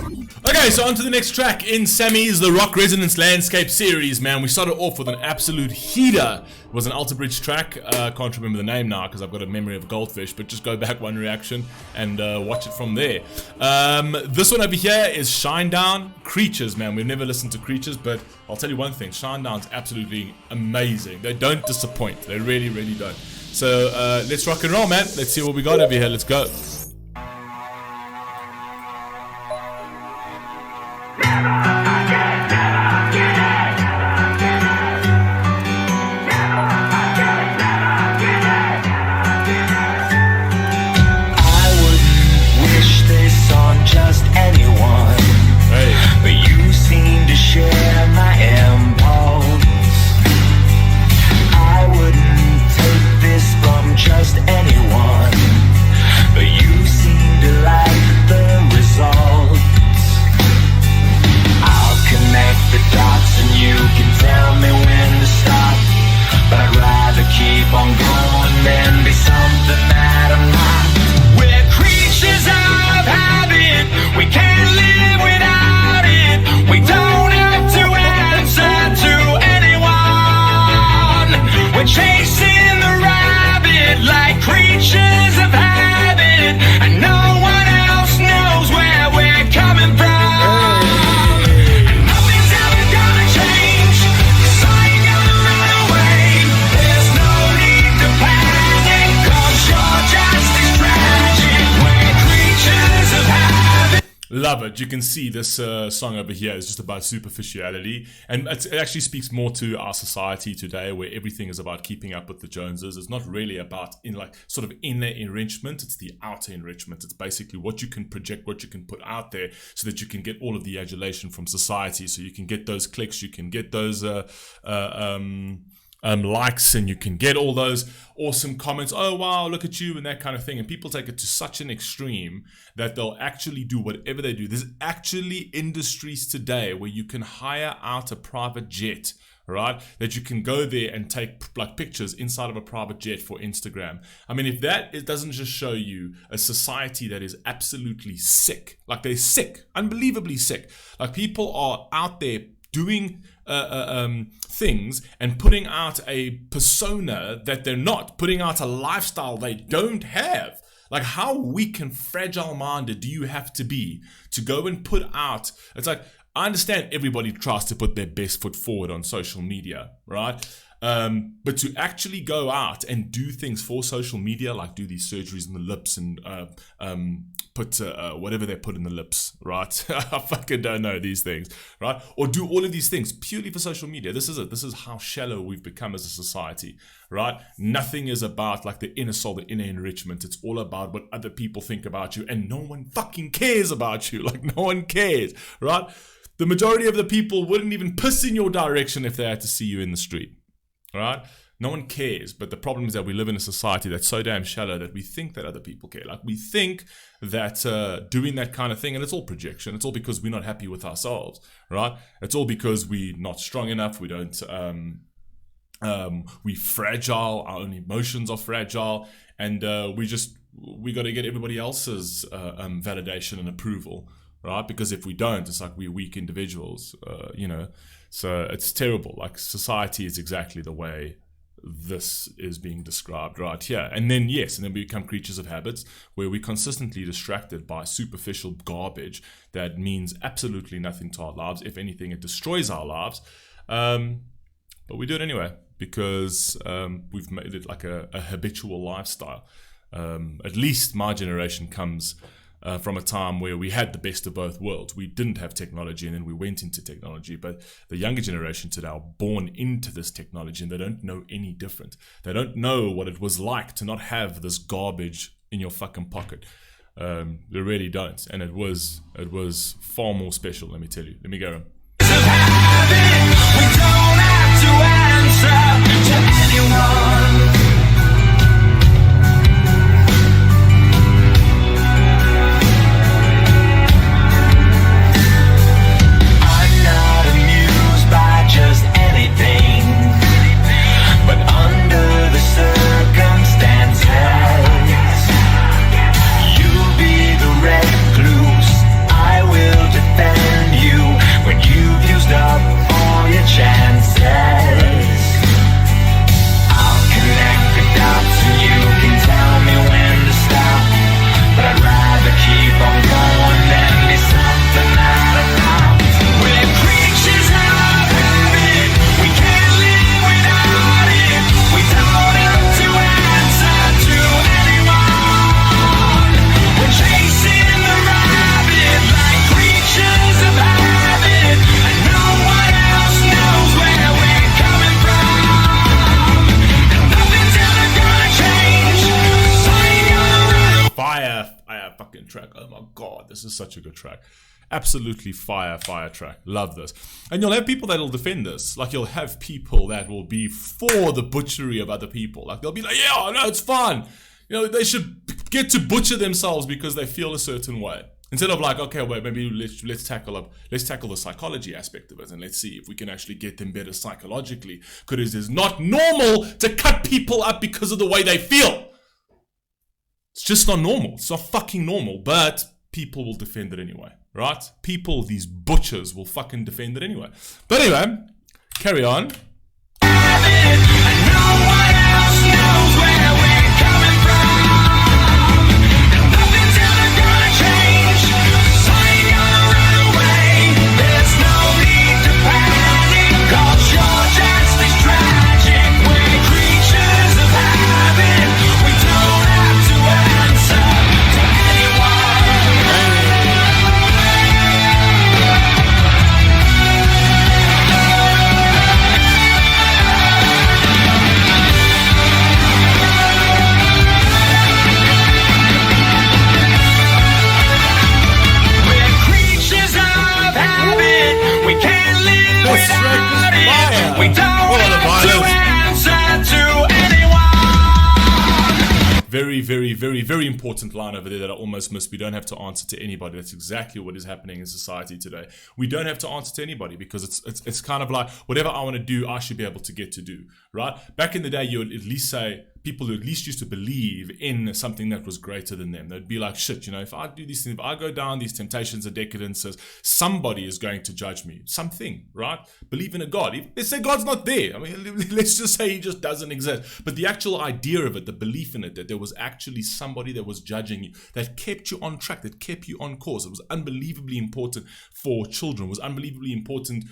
Okay, so on to the next track in Sammy's The Rock Resonance Landscape series, man. We started off with an absolute heater. It was an Alter Bridge track. I can't remember the name now because I've got a memory of a goldfish, but just go back one reaction and watch it from there. This one over here is Shinedown, Creatures, man. We've never listened to Creatures, but I'll tell you one thing. Shinedown's absolutely amazing. They don't disappoint. They really, really don't. So let's rock and roll, man. Let's see what we got over here. Let's go. Love it. You can see this song over here is just about superficiality, and it actually speaks more to our society today, where everything is about keeping up with the Joneses. It's not really about sort of inner enrichment. It's the outer enrichment. It's basically what you can project, what you can put out there, so that you can get all of the adulation from society. So you can get those clicks, you can get those likes, and you can get all those awesome comments. Oh wow, look at you, and that kind of thing. And people take it to such an extreme that they'll actually do whatever they do. There's actually industries today where you can hire out a private jet, right? That you can go there and take like pictures inside of a private jet for Instagram. I mean, if that it doesn't just show you a society that is absolutely sick, like they're sick, unbelievably sick. Like people are out there doing things and putting out a persona that they're not, putting out a lifestyle they don't have. Like, how weak and fragile-minded do you have to be to go and put out? It's like, I understand everybody tries to put their best foot forward on social media, right? But to actually go out and do things for social media, like do these surgeries in the lips and put whatever they put in the lips, right? I fucking don't know these things, right? Or do all of these things purely for social media. This is it. This is how shallow we've become as a society, right? Nothing is about like the inner soul, the inner enrichment. It's all about what other people think about you, and no one fucking cares about you. Like, no one cares, right? The majority of the people wouldn't even piss in your direction if they had to see you in the street. All right? No one cares, but the problem is that we live in a society that's so damn shallow that we think that other people care. Like, we think that doing that kind of thing, and it's all projection, it's all because we're not happy with ourselves, right? It's all because we're not strong enough, we don't, we're fragile, our own emotions are fragile, and we got to get everybody else's validation and approval, right? Because if we don't, it's like we're weak individuals, So it's terrible. Like, society is exactly the way this is being described right here. And then, yes, and then we become creatures of habits where we're consistently distracted by superficial garbage that means absolutely nothing to our lives. If anything, it destroys our lives. But we do it anyway because we've made it like a habitual lifestyle. At least my generation comes from a time where we had the best of both worlds. We didn't have technology and then we went into technology, but the younger generation today are born into this technology and they don't know any different. They don't know what it was like to not have this garbage in your fucking pocket. They really don't. And it was far more special, let me tell you. Let me go. We don't have to answer to anyone. Will track. Absolutely fire track. Love this. And you'll have people that'll defend this. Like, you'll have people that will be for the butchery of other people. Like, they'll be like, yeah, no, it's fun. You know, they should get to butcher themselves because they feel a certain way. Instead of like, okay, wait, maybe let's tackle the psychology aspect of it, and let's see if we can actually get them better psychologically. Because it's not normal to cut people up because of the way they feel. It's just not normal. It's not fucking normal. But people will defend it anyway, right? People, these butchers, will fucking defend it anyway. But anyway, carry on. Very important line over there that I almost missed. We don't have to answer to anybody. That's exactly what is happening in society today. We don't have to answer to anybody because it's kind of like whatever I want to do, I should be able to get to do, right? Back in the day, you would at least say, people who at least used to believe in something that was greater than them. They'd be like, shit, you know, if I do these things, if I go down these temptations and decadences, somebody is going to judge me. Something, right? Believe in a God. Let's say God's not there. I mean, let's just say he just doesn't exist. But the actual idea of it, the belief in it, that there was actually somebody that was judging you, that kept you on track, that kept you on course. It was unbelievably important for children. It was unbelievably important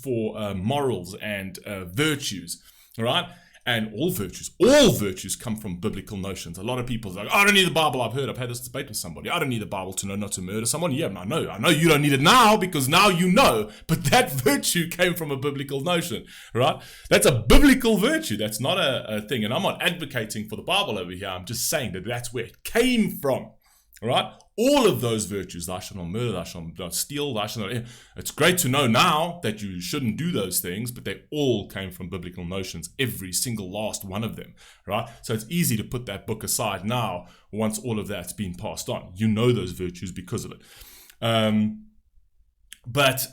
for morals and virtues, right? And all virtues come from biblical notions. A lot of people are like, I don't need the Bible. I've had this debate with somebody. I don't need the Bible to know not to murder someone. Yeah, I know you don't need it now because now you know. But that virtue came from a biblical notion, right? That's a biblical virtue. That's not a thing. And I'm not advocating for the Bible over here. I'm just saying that that's where it came from, right? All of those virtues, thou shalt not murder, thou shalt not steal, thou shalt not... It's great to know now that you shouldn't do those things, but they all came from biblical notions, every single last one of them, right? So it's easy to put that book aside now once all of that's been passed on. You know those virtues because of it. But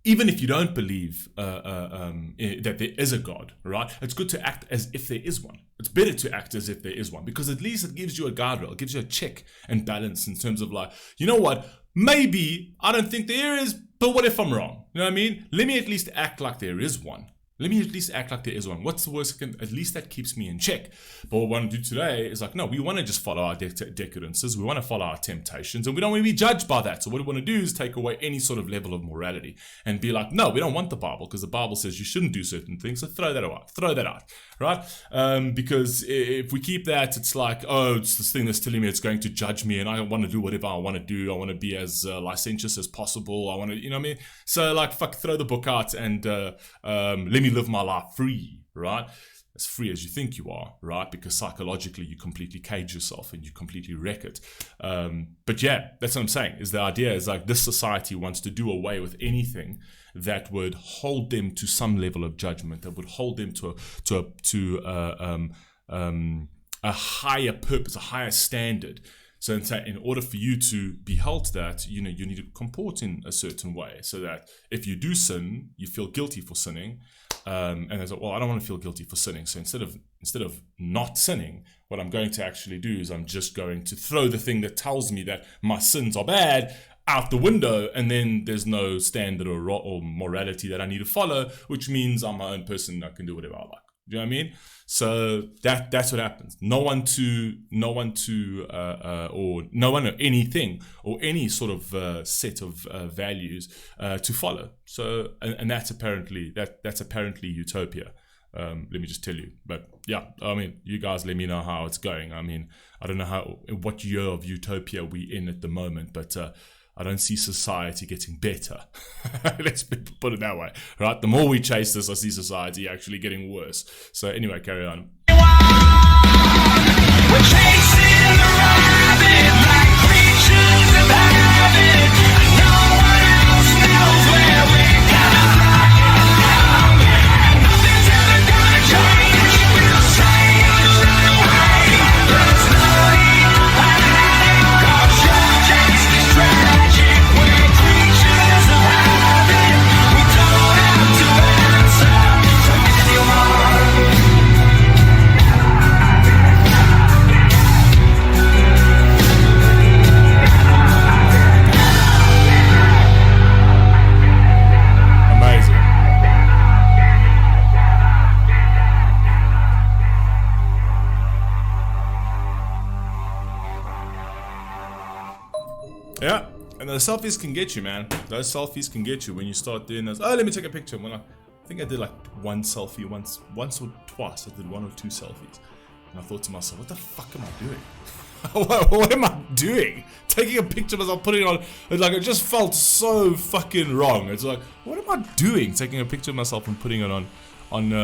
even if you don't believe that there is a God, right? It's good to act as if there is one. It's better to act as if there is one because at least it gives you a guardrail. It gives you a check and balance in terms of like, you know what? Maybe I don't think there is, but what if I'm wrong? You know what I mean? Let me at least act like there is one. Let me at least act like there is one. What's the worst? At least that keeps me in check. But what we want to do today is like, no, we want to just follow our decadences. We want to follow our temptations and we don't want to be judged by that. So what we want to do is take away any sort of level of morality and be like, no, we don't want the Bible because the Bible says you shouldn't do certain things. So throw that out, right? Because if we keep that, it's like, oh, it's this thing that's telling me it's going to judge me and I want to do whatever I want to do. I want to be as licentious as possible. I want to, you know what I mean? So like, fuck, throw the book out and let me live my life free, right? As free as you think you are, right? Because psychologically you completely cage yourself and you completely wreck it. But yeah, that's what I'm saying, is the idea is like this society wants to do away with anything that would hold them to some level of judgment, that would hold them to a higher purpose, a higher standard. So in order for you to be held to that, you know, you need to comport in a certain way so that if you do sin, you feel guilty for sinning. And they say, well, I don't want to feel guilty for sinning. So instead of not sinning, what I'm going to actually do is I'm just going to throw the thing that tells me that my sins are bad out the window, and then there's no standard or morality that I need to follow, which means I'm my own person. I can do whatever I like. Do you know what I mean? So that's what happens. No one or anything or any sort of set of values to follow. So and that's apparently utopia. Let me just tell you. But yeah, I mean, you guys let me know how it's going. I mean, I don't know what year of utopia we're in at the moment, but I don't see society getting better. Let's put it that way, right? The more we chase this, I see society actually getting worse. So anyway, carry on. We're chasing the rabbit like creatures of habit. selfies can get you, man. Those selfies can get you when you start doing those. Oh, let me take a picture. When I think I did like one selfie once or twice. I did 1 or 2 selfies. And I thought to myself, what the fuck am I doing? what am I doing? Taking a picture of myself, putting it on. Like, it just felt so fucking wrong. It's like, what am I doing? Taking a picture of myself and putting it on what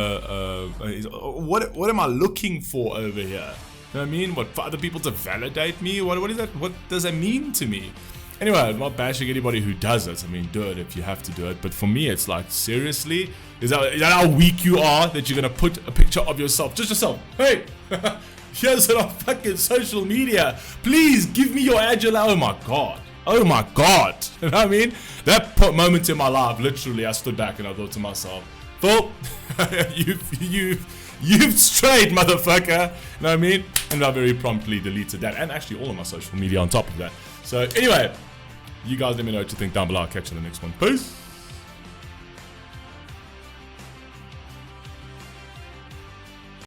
am I looking for over here? You know what I mean? What, for other people to validate me? What is that? What does that mean to me? Anyway, I'm not bashing anybody who does it. I mean, do it if you have to do it. But for me, it's like, seriously? Is that how weak you are that you're gonna put a picture of yourself? Just yourself. Hey, here's it on fucking social media. Please give me your agile. Oh my god. Oh my god. You know what I mean? That moment in my life, literally, I stood back and I thought to myself, Phil, you've strayed, motherfucker. You know what I mean? And I very promptly deleted that, and actually all of my social media on top of that. So anyway, you guys let me know what you think down below. I'll catch you in the next one. Peace.